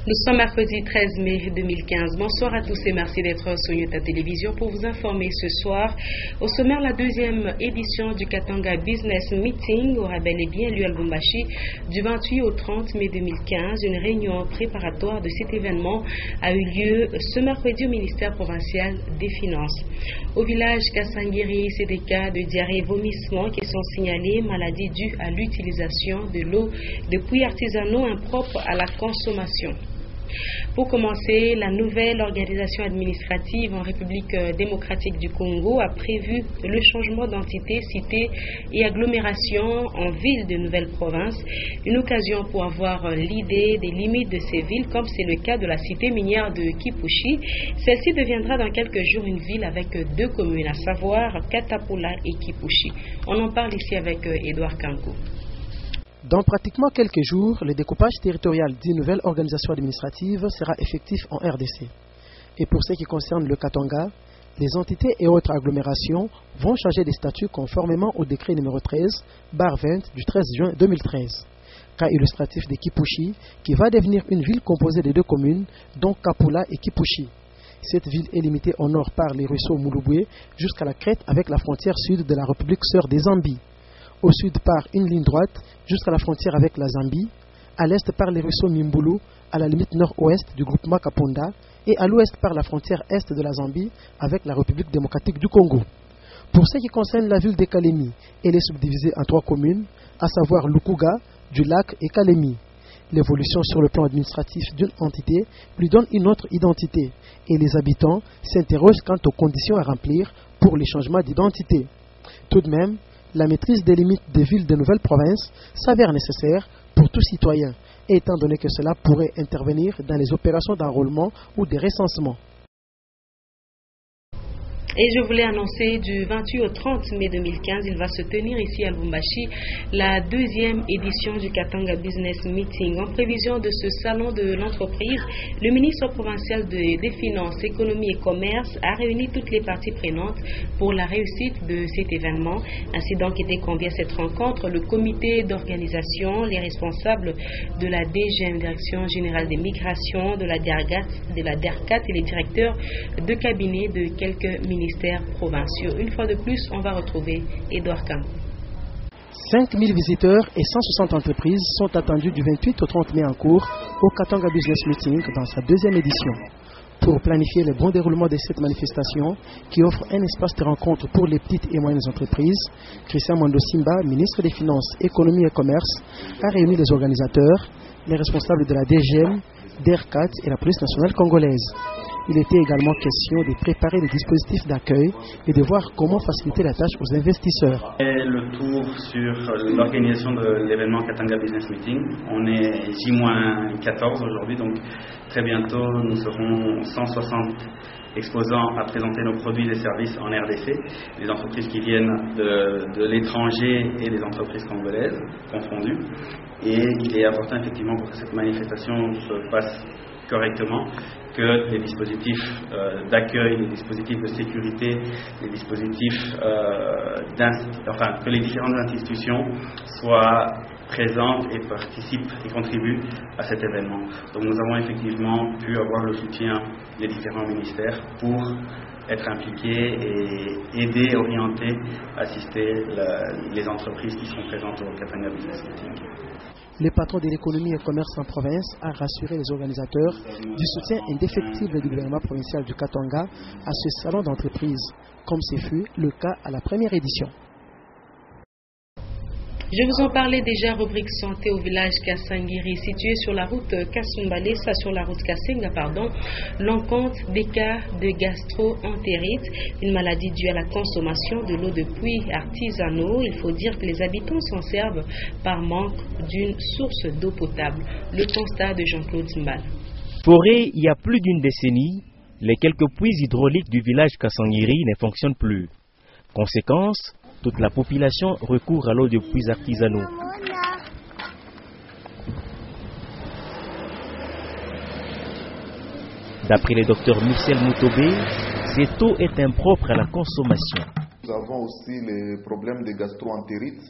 Nous sommes mercredi 13 mai 2015. Bonsoir à tous et merci d'être sur Nyota Télévision pour vous informer ce soir. Au sommaire, la deuxième édition du Katanga Business Meeting aura bel et bien lieu à Lubumbashi du 28 au 30 mai 2015. Une réunion préparatoire de cet événement a eu lieu ce mercredi au ministère provincial des Finances. Au village Kasangiri, c'est des cas de diarrhée et vomissements qui sont signalés, maladies dues à l'utilisation de l'eau de puits artisanaux impropres à la consommation. Pour commencer, la nouvelle organisation administrative en République démocratique du Congo a prévu le changement d'entité, cité et agglomération en ville de nouvelle province. Une occasion pour avoir l'idée des limites de ces villes, comme c'est le cas de la cité minière de Kipushi. Celle-ci deviendra dans quelques jours une ville avec deux communes, à savoir Katapula et Kipushi. On en parle ici avec Edouard Kanko. Dans pratiquement quelques jours, le découpage territorial d'une nouvelle organisation administrative sera effectif en RDC. Et pour ce qui concerne le Katanga, les entités et autres agglomérations vont changer de statut conformément au décret numéro 13/20 du 13 juin 2013. Cas illustratif de Kipushi, qui va devenir une ville composée de deux communes, dont Kapula et Kipushi. Cette ville est limitée au nord par les ruisseaux Mulubwe jusqu'à la crête avec la frontière sud de la République sœur des Zambie. Au sud par une ligne droite jusqu'à la frontière avec la Zambie, à l'est par les ruisseaux Mimbulu à la limite nord-ouest du groupement Kaponda et à l'ouest par la frontière est de la Zambie avec la République démocratique du Congo. Pour ce qui concerne la ville de Kalemi, elle est subdivisée en trois communes, à savoir Lukuga, du Lac et Kalemi. L'évolution sur le plan administratif d'une entité lui donne une autre identité et les habitants s'interrogent quant aux conditions à remplir pour les changements d'identité. Tout de même, la maîtrise des limites des villes de nouvelles provinces s'avère nécessaire pour tout citoyen, étant donné que cela pourrait intervenir dans les opérations d'enrôlement ou de recensement. Et je voulais annoncer du 28 au 30 mai 2015, il va se tenir ici à Lubumbashi la deuxième édition du Katanga Business Meeting. En prévision de ce salon de l'entreprise, le ministre provincial des Finances, Économie et Commerce a réuni toutes les parties prenantes pour la réussite de cet événement. Ainsi donc était convié à cette rencontre le comité d'organisation, les responsables de la DGM, Direction Générale des Migrations, de la DERCAT et les directeurs de cabinet de quelques ministères provinciaux. Une fois de plus, on va retrouver Edouard Kanko. 5000 visiteurs et 160 entreprises sont attendus du 28 au 30 mai en cours au Katanga Business Meeting dans sa deuxième édition. Pour planifier le bon déroulement de cette manifestation qui offre un espace de rencontre pour les petites et moyennes entreprises, Christian Mondo Simba, ministre des Finances, Économie et Commerce, a réuni les organisateurs, les responsables de la DGM, DERCAT et la police nationale congolaise. Il était également question de préparer les dispositifs d'accueil et de voir comment faciliter la tâche aux investisseurs. Le tour sur l'organisation de l'événement Katanga Business Meeting. On est J-14 aujourd'hui, donc très bientôt nous serons 160 exposants à présenter nos produits et services en RDC, les entreprises qui viennent de l'étranger et les entreprises congolaises confondues. Et il est important effectivement pour que cette manifestation se passe correctement, que les dispositifs d'accueil, les dispositifs de sécurité, les dispositifs, que les différentes institutions soient présentes et participent et contribuent à cet événement. Donc nous avons effectivement pu avoir le soutien des différents ministères pour être impliqués et aider, orienter, assister les entreprises qui seront présentes au Katanga Business Meeting. Le patron de l'économie et commerce en province a rassuré les organisateurs du soutien indéfectible du gouvernement provincial du Katanga à ce salon d'entreprise, comme ce fut le cas à la première édition. Je vous en parlais déjà, rubrique santé au village Kasangiri, situé sur la route Kasumbale, sur la route Kasenga, l'on compte des cas de gastro-entérite, une maladie due à la consommation de l'eau de puits artisanaux. Il faut dire que les habitants s'en servent par manque d'une source d'eau potable. Le constat de Jean-Claude Zimbal. Forêt, il y a plus d'une décennie, les quelques puits hydrauliques du village Kasangiri ne fonctionnent plus. Conséquence, toute la population recourt à l'eau de puits artisanaux. D'après le docteur Michel Moutobé, cette eau est impropre à la consommation. Nous avons aussi les problèmes de gastro-entérite,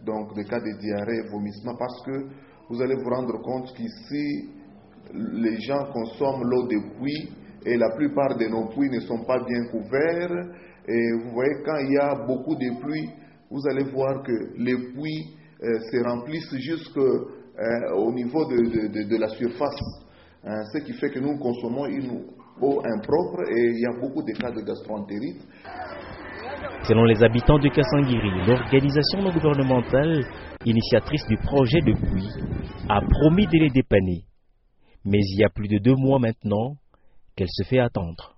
donc des cas de diarrhée et vomissement, parce que vous allez vous rendre compte qu'ici, les gens consomment l'eau des puits et la plupart de nos puits ne sont pas bien couverts. Et vous voyez, quand il y a beaucoup de pluie, vous allez voir que les puits se remplissent jusqu'au niveau de la surface. Ce qui fait que nous consommons une eau impropre et il y a beaucoup de cas de gastroentérite. Selon les habitants de Kassanguiri, l'organisation non gouvernementale, initiatrice du projet de puits, a promis de les dépanner. Mais il y a plus de 2 mois maintenant qu'elle se fait attendre.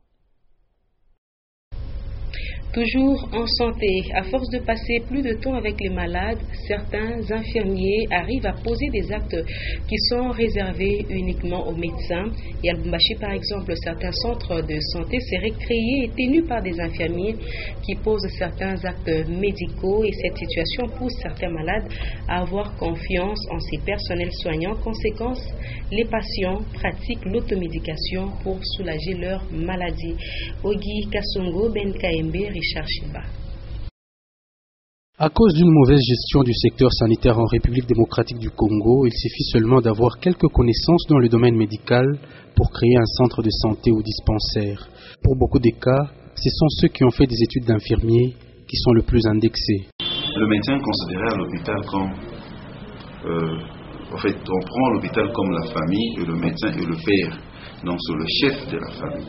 Toujours en santé, à force de passer plus de temps avec les malades, certains infirmiers arrivent à poser des actes qui sont réservés uniquement aux médecins. Et à Lubumbashi, par exemple, certains centres de santé seraient créés et tenus par des infirmiers qui posent certains actes médicaux. Et cette situation pousse certains malades à avoir confiance en ces personnels soignants. Conséquence, les patients pratiquent l'automédication pour soulager leur maladie. Ogi Kasongo, Ben Kaembe, Richard Chiba. À cause d'une mauvaise gestion du secteur sanitaire en République démocratique du Congo, il suffit seulement d'avoir quelques connaissances dans le domaine médical pour créer un centre de santé ou dispensaire. Pour beaucoup de cas, ce sont ceux qui ont fait des études d'infirmiers qui sont le plus indexés. Le médecin est considéré à l'hôpital comme... on prend l'hôpital comme la famille et le médecin est le père. Donc c'est le chef de la famille.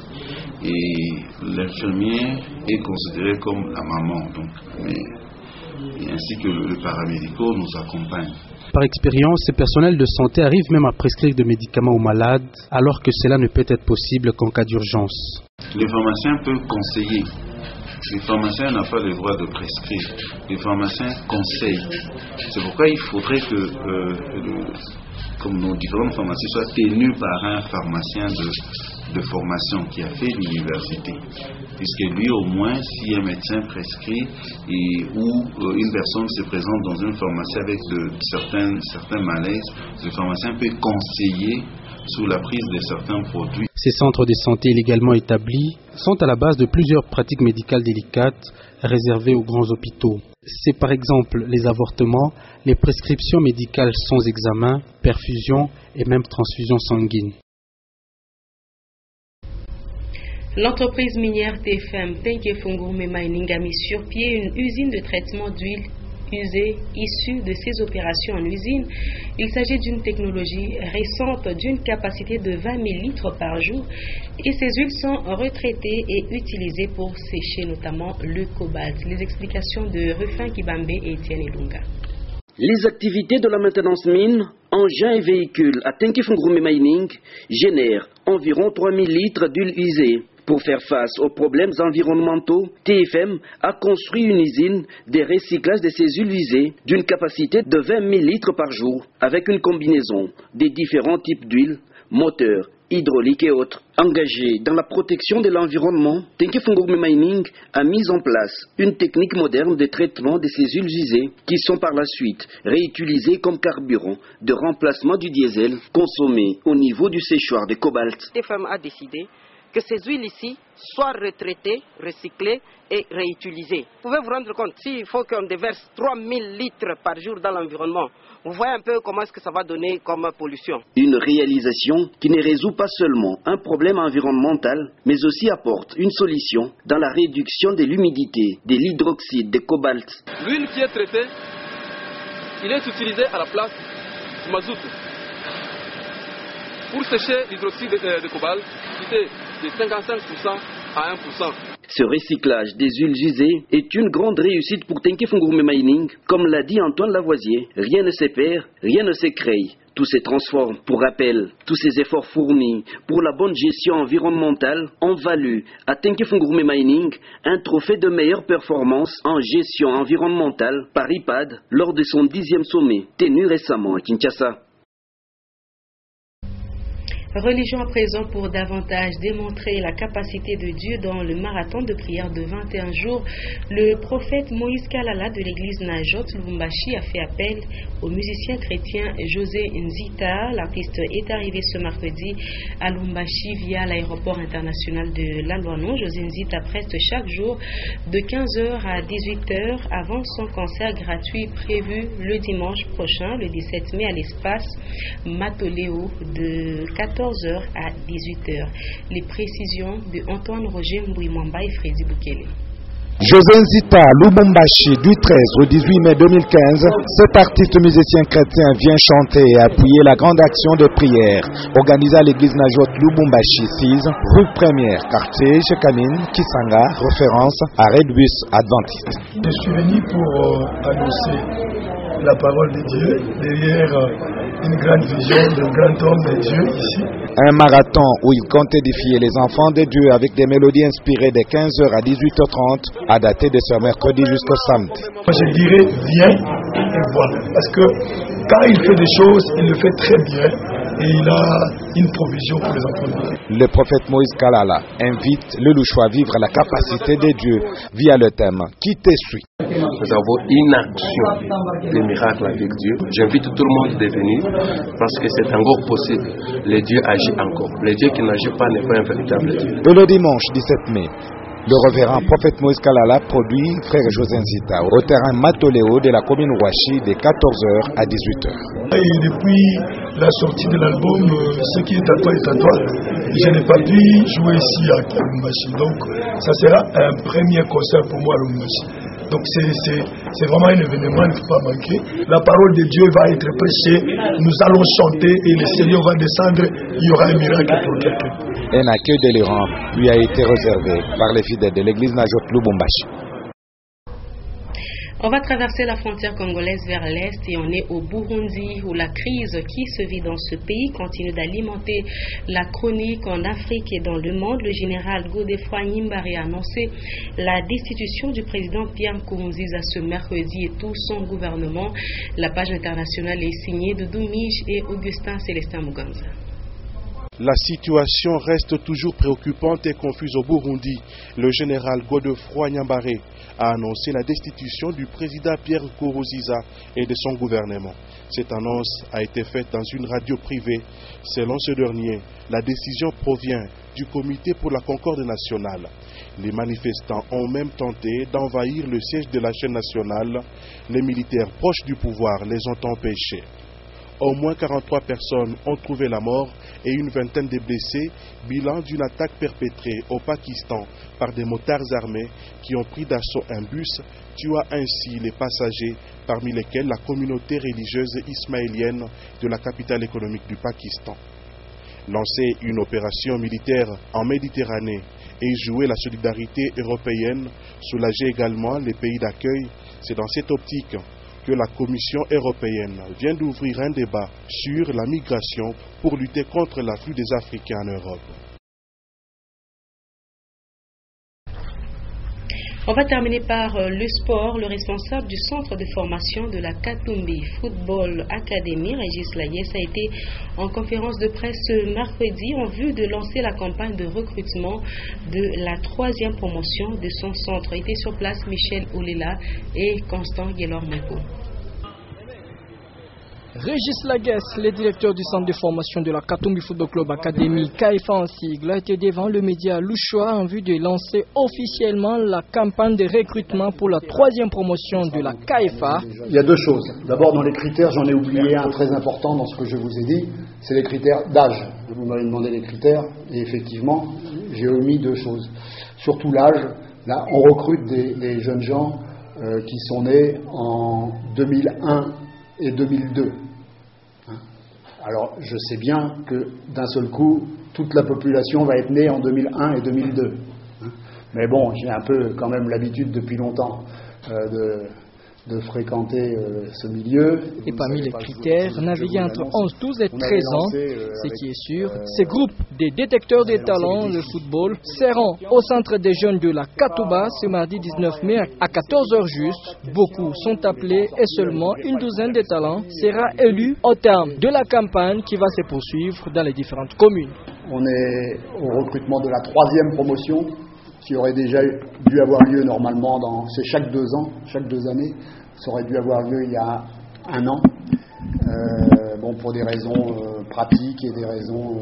Et l'infirmier est considéré comme la maman. Et ainsi que le paramédical nous accompagne. Par expérience, ces personnels de santé arrivent même à prescrire des médicaments aux malades, alors que cela ne peut être possible qu'en cas d'urgence. Le pharmacien peut conseiller. Le pharmacien n'a pas le droit de prescrire. Le pharmacien conseille. C'est pourquoi il faudrait que comme nos différentes pharmacies soient tenues par un pharmacien de formation qui a fait l'université. Puisque lui, au moins, si un médecin prescrit ou une personne se présente dans une pharmacie avec certains malaises, le pharmacien peut conseiller sous la prise de certains produits. Ces centres de santé illégalement établis sont à la base de plusieurs pratiques médicales délicates réservées aux grands hôpitaux. C'est par exemple les avortements, les prescriptions médicales sans examen, perfusion et même transfusion sanguine. L'entreprise minière TFM Tenke-Fungurume Mining a mis sur pied une usine de traitement d'huile usée issue de ses opérations en usine. Il s'agit d'une technologie récente d'une capacité de 20 000 litres par jour et ces huiles sont retraitées et utilisées pour sécher notamment le cobalt. Les explications de Rufin Kibambe et Etienne Elunga. Les activités de la maintenance mine, engins et véhicules à Tenke-Fungurume Mining génèrent environ 3 000 litres d'huile usée. Pour faire face aux problèmes environnementaux, TFM a construit une usine de recyclage de ces huiles usées d'une capacité de 20 000 litres par jour, avec une combinaison des différents types d'huile, moteurs, hydrauliques et autres. Engagé dans la protection de l'environnement, Tenke-Fungurume Mining a mis en place une technique moderne de traitement de ces huiles usées qui sont par la suite réutilisées comme carburant de remplacement du diesel consommé au niveau du séchoir de cobalt. TFM a décidé que ces huiles ici soient retraitées, recyclées et réutilisées. Vous pouvez vous rendre compte, s'il faut qu'on déverse 3000 litres par jour dans l'environnement, vous voyez un peu comment est-ce que ça va donner comme pollution. Une réalisation qui ne résout pas seulement un problème environnemental, mais aussi apporte une solution dans la réduction de l'humidité, de l'hydroxyde de cobalt. L'huile qui est traitée, il est utilisé à la place du mazout. Pour sécher l'hydroxyde de cobalt, c'est de 55% à 1%. Ce recyclage des huiles usées est une grande réussite pour Tenke-Fungurume Mining. Comme l'a dit Antoine Lavoisier, rien ne se perd, rien ne se crée. Tout se transforme. Pour rappel, tous ces efforts fournis pour la bonne gestion environnementale ont valu à Tenke-Fungurume Mining un trophée de meilleure performance en gestion environnementale par IPAD lors de son 10e sommet tenu récemment à Kinshasa. Religion à présent pour davantage démontrer la capacité de Dieu dans le marathon de prière de 21 jours. Le prophète Moïse Kalala de l'église Najot Lubumbashi a fait appel au musicien chrétien José Nzita. L'artiste est arrivé ce mercredi à Lubumbashi via l'aéroport international de Lalouanon. José Nzita prête chaque jour de 15h à 18h avant son concert gratuit prévu le dimanche prochain, le 17 mai, à l'espace Matoléo de 14 14h à 18h. Les précisions de Antoine Roger Mbouimamba et Freddy Boukele. José Nzita Lubumbashi, du 13 au 18 mai 2015, cet artiste musicien chrétien vient chanter et appuyer la grande action de prière organisée à l'église Najot Lubumbashi 6, rue Première, quartier Chekamine, Kisanga, référence à Redbus Adventiste. Je suis venu pour annoncer la parole de Dieu derrière une grande vision d'un grand homme de Dieu ici. Un marathon où il compte édifier les enfants de Dieu avec des mélodies inspirées de 15h à 18h30 à dater de ce mercredi jusqu'au samedi. Moi je dirais viens et voilà. Parce que quand il fait des choses, il le fait très bien et il a une provision pour les enfants de Dieu. Le prophète Moïse Kalala invite le Louchois à vivre la capacité de Dieu via le thème Qui te suit. Nous avons une action de miracle avec Dieu. J'invite tout le monde à venir parce que c'est encore possible. Le Dieu agit encore. Le Dieu qui n'agit pas n'est pas un véritable Dieu. Et le dimanche 17 mai, le révérend prophète Moïse Kalala produit Frère José Nzita au terrain Matoléo de la commune Ouachi de 14h à 18h. Et depuis la sortie de l'album Ce qui est à toi est à toi, je n'ai pas pu jouer ici à Lubumbashi. Donc ça sera un premier concert pour moi à Lubumbashi. Donc c'est vraiment un événement, il ne faut pas manquer. La parole de Dieu va être prêchée, nous allons chanter et le Seigneur va descendre, il y aura un miracle pour quelqu'un. Un accueil délirant lui a été réservé par les fidèles de l'église Najot Lubumbashi. On va traverser la frontière congolaise vers l'est et on est au Burundi où la crise qui se vit dans ce pays continue d'alimenter la chronique en Afrique et dans le monde. Le général Godefroid Nimbari a annoncé la destitution du président Pierre Nkurunziza ce mercredi et tout son gouvernement. La page internationale est signée de Doumige et Augustin Célestin Muganza. La situation reste toujours préoccupante et confuse au Burundi. Le général Godefroid Nimbari a annoncé la destitution du président Pierre Nkurunziza et de son gouvernement. Cette annonce a été faite dans une radio privée. Selon ce dernier, la décision provient du Comité pour la Concorde nationale. Les manifestants ont même tenté d'envahir le siège de la chaîne nationale. Les militaires proches du pouvoir les ont empêchés. Au moins 43 personnes ont trouvé la mort et une vingtaine de blessés, bilan d'une attaque perpétrée au Pakistan par des motards armés qui ont pris d'assaut un bus, tuant ainsi les passagers, parmi lesquels la communauté religieuse ismaélienne de la capitale économique du Pakistan. Lancer une opération militaire en Méditerranée et jouer la solidarité européenne, soulager également les pays d'accueil, c'est dans cette optique que la Commission européenne vient d'ouvrir un débat sur la migration pour lutter contre l'afflux des Africains en Europe. On va terminer par le sport. Le responsable du centre de formation de la Katumbi Football Academy, Régis Layès, a été en conférence de presse ce mercredi en vue de lancer la campagne de recrutement de la 3e promotion de son centre. Étaient sur place Michel Olela et Constant Guélor-Moupo. Régis Laguès, le directeur du centre de formation de la Katumbi Football Club Academy, KFA en sigle, a été devant le média Louchois en vue de lancer officiellement la campagne de recrutement pour la 3e promotion de la KFA. Il y a deux choses. D'abord, dans les critères, j'en ai oublié un très important dans ce que je vous ai dit, c'est les critères d'âge. Vous m'avez demandé les critères et effectivement, j'ai omis deux choses. Surtout l'âge. Là, on recrute des jeunes gens qui sont nés en 2001 et 2002. Alors, je sais bien que d'un seul coup, toute la population va être née en 2001 et 2002. Mais bon, j'ai un peu quand même l'habitude depuis longtemps de fréquenter ce milieu. Et parmi les critères, naviguer entre 11, 12 et 13 ans, ce qui est sûr, ces groupes des détecteurs des talents de football seront au centre des jeunes de la Katouba ce mardi 19 mai à 14h juste. Beaucoup sont appelés et seulement une douzaine de talents sera élue au terme de la campagne qui va se poursuivre dans les différentes communes. On est au recrutement de la 3e promotion qui aurait déjà dû avoir lieu normalement c'est chaque 2 ans, chaque 2 années. Ça aurait dû avoir lieu il y a 1 an. Pour des raisons pratiques et des raisons,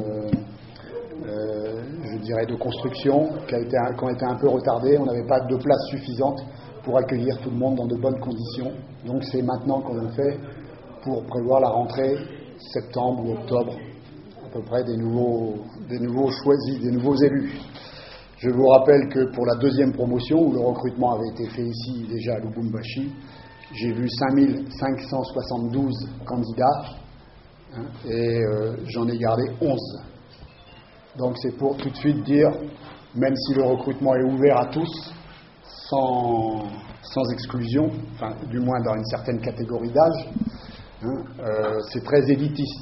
je dirais, de construction qui ont été un peu retardées. On n'avait pas de place suffisante pour accueillir tout le monde dans de bonnes conditions. Donc c'est maintenant qu'on le fait pour prévoir la rentrée septembre ou octobre peu près des nouveaux choisis, des nouveaux élus. Je vous rappelle que pour la deuxième promotion, où le recrutement avait été fait ici déjà à Lubumbashi, j'ai vu 5572 candidats et j'en ai gardé 11. Donc c'est pour tout de suite dire, même si le recrutement est ouvert à tous, sans exclusion, enfin du moins dans une certaine catégorie d'âge, c'est très élitiste.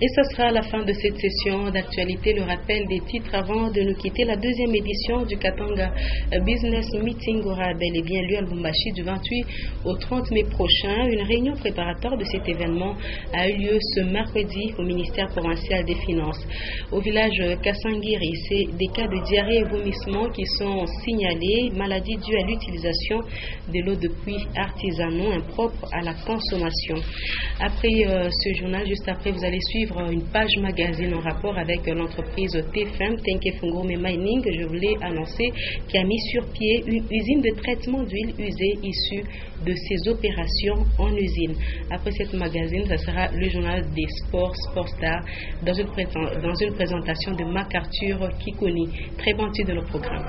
Et ce sera la fin de cette session d'actualité. Le rappel des titres avant de nous quitter. La deuxième édition du Katanga Business Meeting aura bel et bien lieu à Lubumbashi du 28 au 30 mai prochain. Une réunion préparatoire de cet événement a eu lieu ce mercredi au ministère provincial des Finances. Au village Kasangiri, c'est des cas de diarrhée et vomissements qui sont signalés. Maladies dues à l'utilisation de l'eau de pluie artisanaux impropres à la consommation. Après ce journal, juste après, vous allez suivre une page magazine en rapport avec l'entreprise TFM, Tenke-Fungurume Mining, je vous l'ai annoncé, qui a mis sur pied une usine de traitement d'huile usée issue de ses opérations en usine. Après cette magazine, ça sera le journal des sports, Sportstar, dans une présentation de MacArthur Kikoni. Très bon titre de le programme.